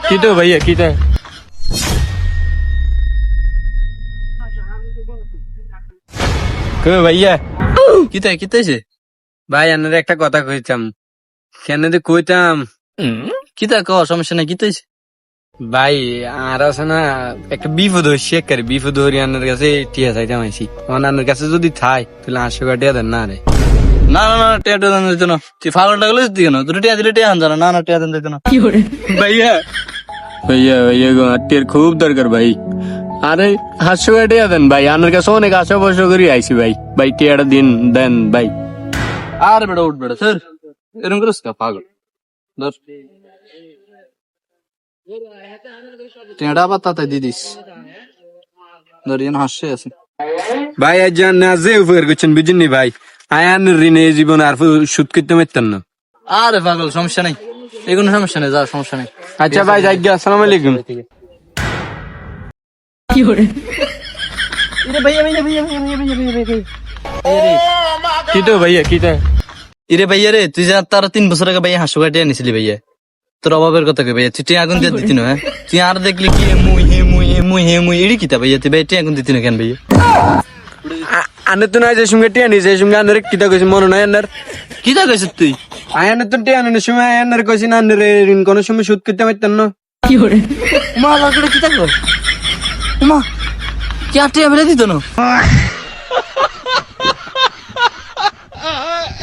কিতো ভাইয়া কিতা কই ভাইয়া কিতা কিতাইছে ভাই আপনার একটা কথা কইতাম কেন যে কইতাম কিতা ক সমস্যা নাই কিতাইছে ভাই আর আছে না একটা বিপদ হইছে একেবারে বিপদ হরি আপনার কাছে টিয়া চাইতাম আইছি আপনার কাছে যদি থাই তাহলে 800 টাকা টিয়া দেন না রে না না না টিয়া দেন দিত না তুই ফাগল টাগলে দিত কেন তুই টিয়া দিলে টিয়া আন জানা না না টিয়া দেন দিত না ভাইয়া ভাইয়া ভাইয়া গো টিয়ার খুব দরকার ভাই আরে 800 টাকা টিয়া দেন ভাই আপনার কাছে অনেক আশা ভরসা করি আইছি ভাই ভাই টিয়াটা দিন দেন ভাই আর বেটা উঠ বেটা স্যার এরকম করিস কা পাগল ধর টিয়াটা আবার তাতে দিদিস ধর ইয়ান হাসছে আছে ভাই আজ না যে উপকার করছেন বুঝিনি ভাই আয়ান ঋণে জীবন আর সুদ করতে পারতেন না আরে পাগল সমস্যা নাই এগুলো সমস্যা নেই যা সমস্যা নেই আচ্ছা ভাই যাই গিয়া আসসালামু আলাইকুম কিতো ভাইয়া কিতা ইরে ভাইয়া রে তুই যা তার 3 বছর আগে ভাইয়া 800 টাকা নিছিলি ভাইয়া তোর অভাবের কথা কে ভাইয়া তুই আগুন দিয়ে দিতি না হ্যাঁ তুই আর দেখলি কি মুই এড়ি কিতা ভাইয়া তুই ভাই আগুন দিতি না কেন ভাইয়া আনে তো নাই যে সঙ্গে টিয়া নিছে সঙ্গে আনের কিতা কইছে মনে নাই আনের কিতা কইছিস তুই আয়ানের তো টিয়া নিনে সময় আয়ানের কইছি না আনের ঋণ কোন সময় সুদ করতে পারতেন না মা লাগলে কিতা কর মা কি আটে বেলে দিত না